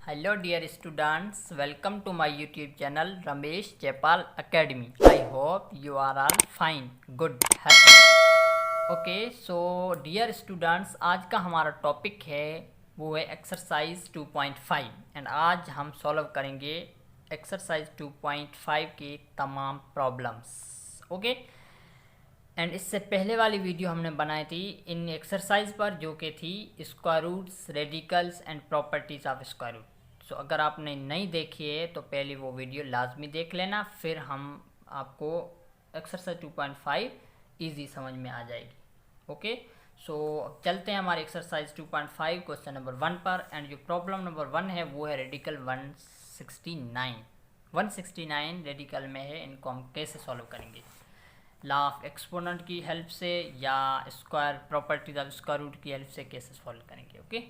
Hello dear students, welcome to my YouTube channel Ramesh Jaypal Academy. I hope you are all fine, good, happy. Okay, so dear students, आज का हमारा topic है वो है exercise 2.5 and आज हम solve करेंगे एक्सरसाइज 2.5 के तमाम प्रॉब्लम्स. ओके एंड इससे पहले वाली वीडियो हमने बनाई थी इन एक्सरसाइज पर जो कि थी square roots, radicals and properties of square root. So अगर आपने नहीं देखी है तो पहले वो वीडियो लाजमी देख लेना, फिर हम आपको एक्सरसाइज 2.5 ईजी समझ में आ जाएगी. ओके सो अब चलते हैं हमारे एक्सरसाइज 2.5 क्वेश्चन नंबर 1 पर. एंड जो प्रॉब्लम नंबर 1 है वो है रेडिकल 169 रेडिकल में है. इनको हम कैसे सॉल्व करेंगे, लॉ ऑफ एक्सपोनेंट की हेल्प से या square properties of square root की हेल्प से कैसे सॉल्व करेंगे. ओके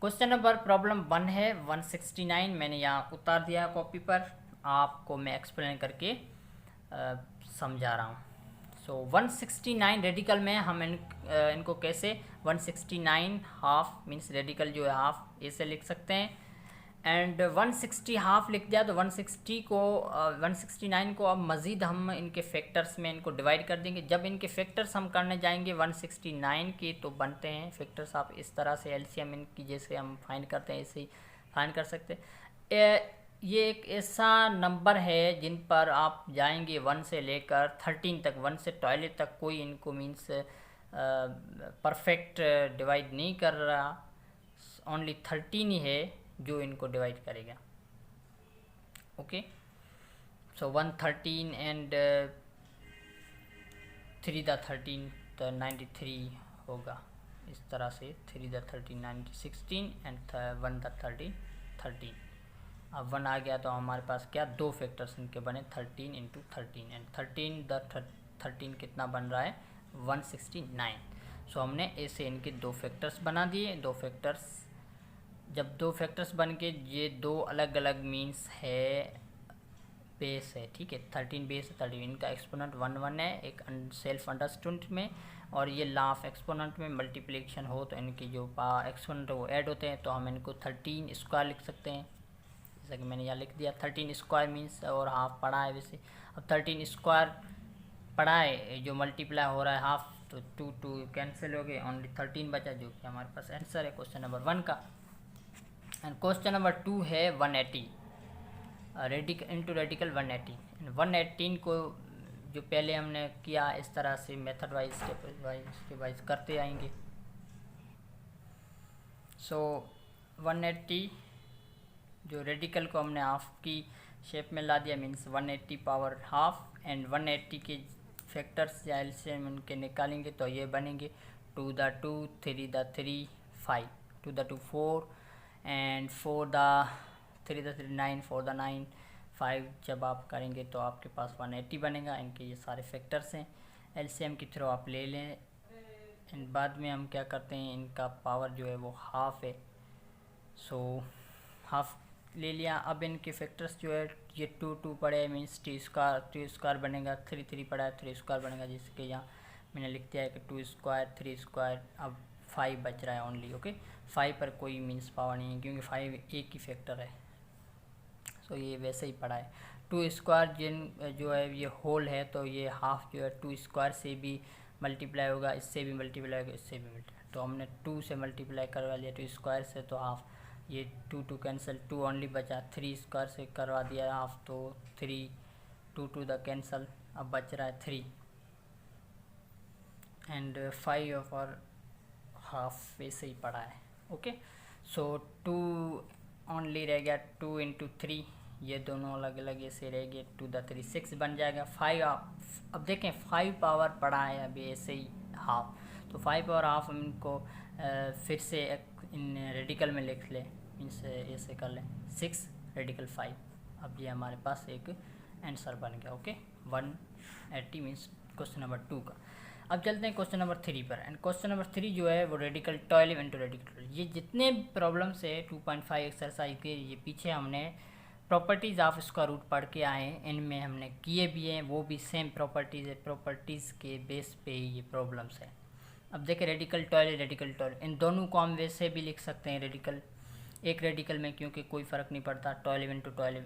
क्वेश्चन नंबर प्रॉब्लम 1 है 169. मैंने यहाँ उतार दिया कॉपी पर, आपको मैं एक्सप्लेन करके समझा रहा हूँ. सो 169 रेडिकल में हम इनको कैसे 169 हाफ मीन्स रेडिकल जो है हाफ ऐसे लिख सकते हैं. एंड 160 हाफ लिख दिया तो 169 को अब मज़ीद हम इनके फैक्टर्स में इनको डिवाइड कर देंगे. जब इनके फैक्टर्स हम करने जाएंगे 169 के तो बनते हैं फैक्टर्स आप इस तरह से एलसीएम इनकी जैसे हम फाइंड करते हैं ऐसे ही फाइंड कर सकते हैं. ये एक ऐसा नंबर है जिन पर आप जाएंगे 1 से लेकर 13 तक, 1 से टॉयलेट तक कोई इनको मीन्स परफेक्ट डिवाइड नहीं कर रहा, ओनली 13 ही है जो इनको डिवाइड करेगा. ओके सो 113 एंड 3 द 13 तो 93 होगा इस तरह से. 3 द 13 16 एंड 1 द 13. अब 1 आ गया तो हमारे पास क्या दो फैक्टर्स इनके बने 13 इंटू 13 एंड 13 द 13 कितना बन रहा है 169. सो हमने ऐसे इनके दो फैक्टर्स बना दिए. दो फैक्टर्स जब दो फैक्टर्स बन के ये दो अलग अलग मीन्स है बेस है, ठीक है 13 बेस है 13. इनका एक्सपोनेंट 1 है एक सेल्फ अंडरस्टूड में, और ये लॉ ऑफ एक्सपोनेंट में मल्टीप्लिकेशन हो तो इनकी जो एक्सपोनेंट वो ऐड होते हैं तो हम इनको 13 स्क्वायर लिख सकते हैं. जैसा कि मैंने यहाँ लिख दिया 13 स्क्वायर मीन्स और हाफ पढ़ा है वैसे. अब 13 स्क्वायर पढ़ा है जो मल्टीप्लाई हो रहा है हाफ तो 2 कैंसिल हो गए, ओनली 13 बचा जो कि हमारे पास आंसर है क्वेश्चन नंबर 1 का. एंड क्वेश्चन नंबर 2 है 180 रेडिकल 118 को जो पहले हमने किया इस तरह से मेथड वाइज स्टेप वाइज करते आएंगे. सो 180 जो रेडिकल को हमने हाफ की शेप में ला दिया मीन्स 180 पावर हाफ. एंड 180 के फैक्टर्स या एलसीएम उनके निकालेंगे तो ये बनेंगे 2 the 2 3 the 3 5 2 the 2 4 and 4 the 3 the 3 9 4 the 9 5. जब आप करेंगे तो आपके पास 180 बनेगा. इनके ये सारे फैक्टर्स हैं एलसीएम के थ्रू आप ले लें. एंड बाद में हम क्या करते हैं इनका पावर जो है वो हाफ है. सो हाफ ले लिया. अब इनके फैक्टर्स जो है ये 2 पड़े मीन्स 2 स्क्वायर बनेगा. 3 पड़ा है 3 स्क्वायर बनेगा, जिसके यहाँ मैंने लिख दिया है कि 2 स्क्वायर 3 स्क्वायर. अब 5 बच रहा है ओनली. ओके 5 पर कोई मीन्स पावर नहीं है क्योंकि 5 एक ही फैक्टर है. सो ये वैसे ही पड़ा है. 2 स्क्वायर जो है ये होल है तो ये हाफ जो है 2 स्क्वायर से भी मल्टीप्लाई होगा, इससे भी मल्टीप्लाई होगा, इससे भी मल्टीप्लाई. तो हमने 2 से मल्टीप्लाई करवा लिया 2 स्क्वायर से तो हाफ. ये 2 कैंसिल 2 ओनली बचा. 3 स्क्वायर से करवा दिया हाफ तो 3 2 द कैंसिल. अब बच रहा है 3 एंड 5 और हाफ वैसे ही पड़ा है. ओके सो 2 ओनली रह गया 2 इंटू 3, ये दोनों अलग अलग ऐसे रह गए 2 द 3 6 बन जाएगा. 5 अब देखें 5 पावर पड़ा है अभी ऐसे ही हाफ, तो 5 पावर हाफ हम इनको फिर से इन रेडिकल में लिख लें मीन्स ऐसे कर लें 6 रेडिकल 5. अब ये हमारे पास एक आंसर बन गया. ओके 180 मीन्स क्वेश्चन नंबर 2 का. अब चलते हैं क्वेश्चन नंबर 3 पर. एंड क्वेश्चन नंबर 3 जो है वो रेडिकल 12 इंटू रेडिकल. ये जितने प्रॉब्लम्स है 2.5 एक्सरसाइज के ये पीछे हमने प्रॉपर्टीज़ ऑफ स्क्वायर रूट पढ़ के आए हैं, इनमें हमने किए भी हैं, वो भी सेम प्रॉपर्टीज़ के बेस पे ये प्रॉब्लम्स है. अब देखिए रेडिकल 12 इन दोनों को हम वैसे भी लिख सकते हैं रेडिकल एक रेडिकल में क्योंकि कोई फ़र्क नहीं पड़ता, 12 इंटू 12।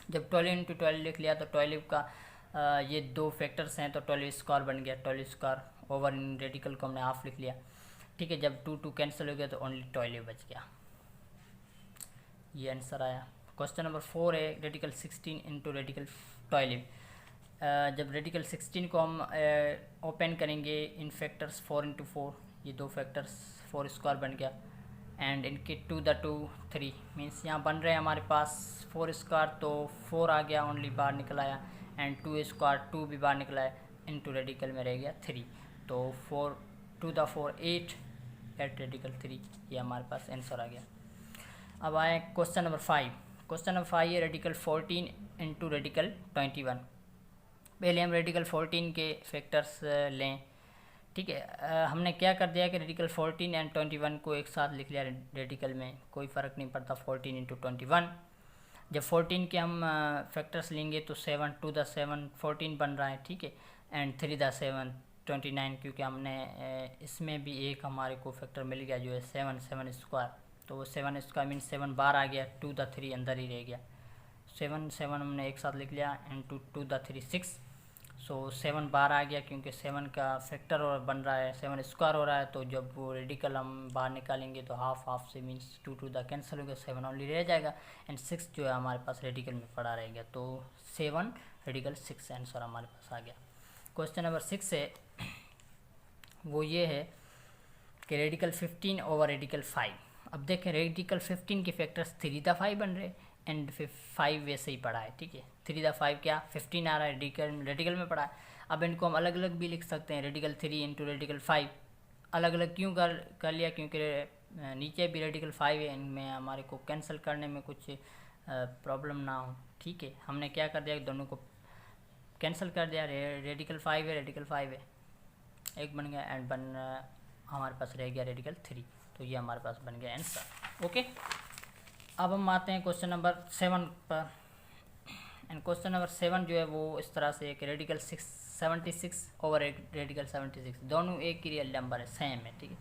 जब 12 इंटू 12 लिख लिया तो 12 का ये दो फैक्टर्स हैं तो 12 स्क्वायर बन गया, 12 स्क्वायर ओवर इन रेडिकल को हमने हाफ लिख लिया, ठीक है। जब 2 2 कैंसिल हो गया तो ओनली 12 बच गया, ये आंसर आया। क्वेश्चन नंबर 4 है रेडिकल 16 इंटू रेडिकल 12। जब रेडिकल 16 को हम ओपन करेंगे इन फैक्टर्स 4 इंटू 4, ये दो फैक्टर्स 4 स्क्वायर बन गया, एंड इनके 2 द 2 3 मीन्स यहाँ बन रहे हैं हमारे पास 4 स्क्वायर, तो 4 आ गया ओनली बाहर निकल आया, एंड 2 स्क्वायर 2 भी बाहर निकला है, इनटू रेडिकल में रह गया 3, तो 4 2 द 4 8 रेडिकल 3, ये हमारे पास आंसर आ गया। अब आए क्वेश्चन नंबर 5। क्वेश्चन नंबर 5 है रेडिकल 14 इंटू रेडिकल 21। पहले हम रेडिकल 14 के फैक्टर्स लें, ठीक है। हमने क्या कर दिया कि रेडिकल 14 एंड 21 को एक साथ लिख लिया रेडिकल में, कोई फ़र्क नहीं पड़ता 14 इंटू 21। जब 14 के हम फैक्टर्स लेंगे तो 7 2 द 7 14 बन रहा है, ठीक है, एंड 3 द 7 29, क्योंकि हमने इसमें भी एक हमारे को फैक्टर मिल गया जो है 7 7 स्क्वायर, तो वो 7 स्क्वायर मीन 7 बाहर आ गया, 2 द 3 अंदर ही रह गया, 7 7 हमने एक साथ लिख लिया, एंड 2 द 3 6, सो 7 बाहर आ गया क्योंकि 7 का फैक्टर और बन रहा है, 7 स्क्वायर हो रहा है, तो जब वो रेडिकल हम बाहर निकालेंगे तो हाफ हाफ से मीन्स 2 2 द कैंसिल हो गया, 7 ओनली रह जाएगा, एंड 6 जो है हमारे पास रेडिकल में पड़ा रहेगा, तो 7 रेडिकल 6 आंसर हमारे पास आ गया। क्वेश्चन नंबर 6 है वो ये है कि रेडिकल 15 ओवर रेडिकल 5। अब देखें रेडिकल 15 के फैक्टर्स 3 द 5 बन रहे एंड 5 वैसे ही पड़ा है, ठीक है। 3 द 5 क्या 15 आ रहा है, रेडिकल में पड़ा है। अब इनको हम अलग अलग भी लिख सकते हैं, रेडिकल 3 इंटू रेडिकल 5। अलग अलग क्यों कर लिया, क्योंकि नीचे भी रेडिकल 5 है, इनमें हमारे को कैंसिल करने में कुछ प्रॉब्लम ना हो, ठीक है। हमने क्या कर दिया, दोनों को कैंसिल कर दिया, रेडिकल 5 है रेडिकल 5 है, एक बन गया, एंड हमारे पास रह गया रेडिकल 3, तो ये हमारे पास बन गया आंसर, ओके। अब हम आते हैं क्वेश्चन नंबर 7 पर, एंड क्वेश्चन नंबर 7 जो है वो इस तरह से है कि रेडिकल 76 ओवर रेडिकल 76, दोनों एक ही रियल नंबर है, सेम है, ठीक है।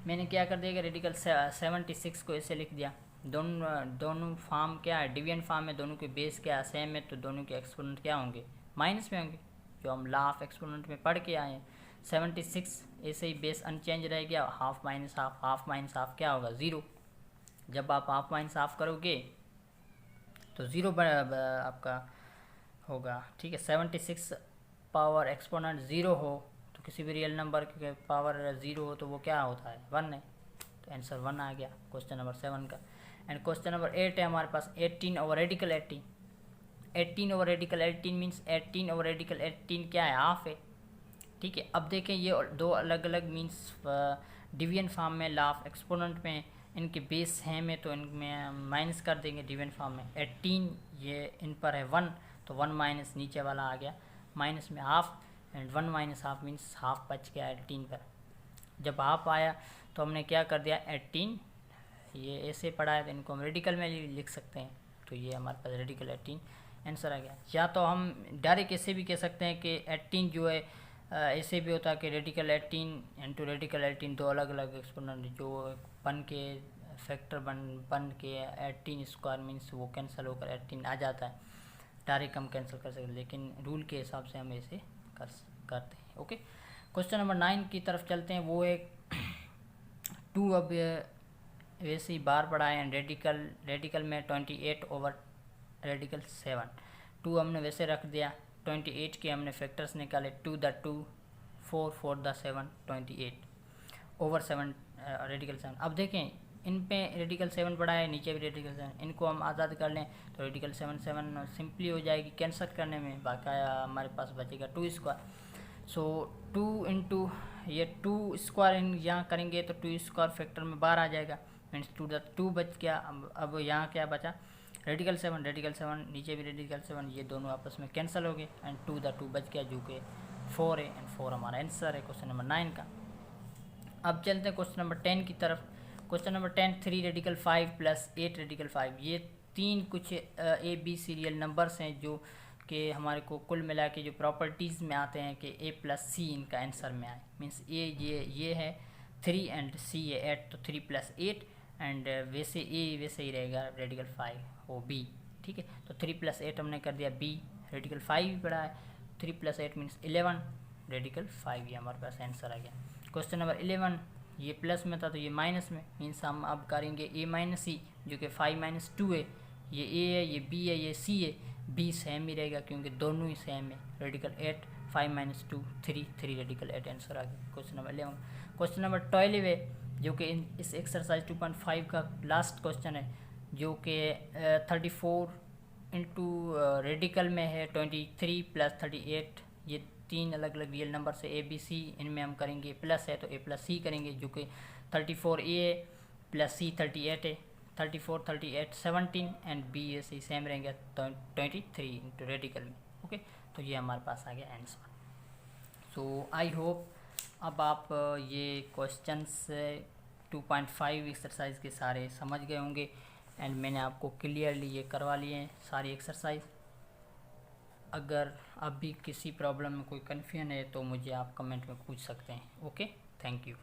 मैंने क्या कर दिया कि रेडिकल 76 को ऐसे लिख दिया, दोनों फॉर्म क्या है, डिवीजन फॉर्म है, दोनों के बेस क्या है, सेम है, तो दोनों के एक्सपोनेंट क्या होंगे, माइनस में होंगे, जो हम लॉ ऑफ एक्सपोनेंट में पढ़ के आए हैं। 76 ऐसे ही बेस अनचेंज रह गया, हाफ माइनस हाफ क्या होगा 0। जब आप हाफ माइनस हाफ करोगे तो 0 आपका होगा, ठीक है। 76 पावर एक्सपोनेंट 0 हो तो किसी भी रियल नंबर के पावर 0 हो तो वो क्या होता है 1 है, तो आंसर 1 आ गया क्वेश्चन नंबर 7 का। एंड क्वेश्चन नंबर 8 है हमारे पास 18 over radical 18। 18 over radical 18 means 18 over radical 18 क्या है, हाफ है, ठीक है। अब देखें ये दो अलग अलग मीन्स डिवीजन फॉर्म में, लॉ ऑफ एक्सपोनेंट में, इनके बेस हैं में, तो इनमें माइनस कर देंगे डिवीजन फॉर्म में। 18 ये इन पर है 1, तो 1 माइनस नीचे वाला आ गया, माइनस में half, and 1 minus half means half बच गया 18 पर। जब हाफ आया तो हमने क्या कर दिया, 18 ये ऐसे पड़ा है तो इनको हम रेडिकल में लिख सकते हैं, तो ये हमारे पास रेडिकल 18 आंसर आ गया। या तो हम डायरेक्ट ऐसे भी कह सकते हैं कि 18 जो है ऐसे भी होता है कि रेडिकल 18 इंटू रेडिकल 18, दो अलग अलग एक्सपोनेंट जो बन के फैक्टर बन के 18 स्क्वायर मीन्स वो कैंसिल होकर 18 आ जाता है, डायरेक्ट हम कैंसिल कर सकते हैं, लेकिन रूल के हिसाब से हम ऐसे करते हैं, ओके। क्वेश्चन नंबर 9 की तरफ चलते हैं, वो है 2, अब वैसे ही बार पड़ा है, एंड रेडिकल में 28 ओवर रेडिकल 7, 2 हमने वैसे रख दिया, 28 के हमने फैक्टर्स निकाले, 2 द 2 4 4 द 7 28 ओवर 7 रेडिकल 7। अब देखें इन पे रेडिकल 7 पड़ा है, नीचे भी रेडिकल 7, इनको हम आज़ाद कर लें तो रेडिकल 7 सिंपली हो जाएगी कैंसिल करने में, बाकाया हमारे पास बचेगा 2 स्क्वायर। सो 2 इंटू ये 2 स्क्वायर यहाँ करेंगे तो 2 स्क्वायर फैक्टर में बाहर आ जाएगा, मीन्स 2 द 2 बच गया। अब यहाँ क्या बचा, रेडिकल 7 नीचे भी रेडिकल 7, ये दोनों आपस में कैंसिल हो गए, एंड 2 द 2 बच गया जो कि 4 है, एंड 4 हमारा आंसर है क्वेश्चन नंबर 9 का। अब चलते हैं क्वेश्चन नंबर 10 की तरफ। Question number 10 3 radical 5 plus 8 radical 5, ये 3 कुछ ए बी सीरियल नंबर्स हैं जो कि हमारे को कुल मिला के जो प्रॉपर्टीज़ में आते हैं कि ए प्लस सी इनका आंसर में आए, मीन्स ए ये है 3 एंड सी है 8, तो 3 + 8 एंड वैसे ए वैसे ही रहेगा, रेडिकल 5 वो बी, ठीक है। तो 3 + 8 हमने कर दिया बी, रेडिकल 5 भी पड़ा है, 3 + 8 मीन्स 11, रेडिकल 5, ये हमारे पास आंसर आ गया। क्वेश्चन नंबर 11, ये प्लस में था तो ये माइनस में, मीन्स हम अब करेंगे a - c जो कि 5 - 2 है, ये a है, ये b है, ये c है, b सेम ही रहेगा क्योंकि दोनों ही सेम है। रेडिकल 8, 5 - 2 3, 3 रेडिकल 8 आंसर आ गया क्वेश्चन नंबर 11। क्वेश्चन नंबर 12 है जो कि इस एक्सरसाइज 2.5 का लास्ट क्वेश्चन है, जो कि 34 इंटू रेडिकल में है 23 + 38, ये 3 अलग अलग रियल नंबर से ए बी सी, इनमें हम करेंगे प्लस है तो a + c करेंगे, जो कि 34a + c 38 है, 34 38 17 and B A C same रहेंगे 23 इंटू रेडिकल में। ओके, तो ये हमारे पास आ गया आंसर। सो आई होप अब आप ये क्वेश्चंस 2.5 एक्सरसाइज के सारे समझ गए होंगे एंड मैंने आपको क्लियरली ये करवा लिए हैं सारी एक्सरसाइज। अगर अभी किसी प्रॉब्लम में कोई कन्फ्यूजन है तो मुझे आप कमेंट में पूछ सकते हैं। Okay, thank you.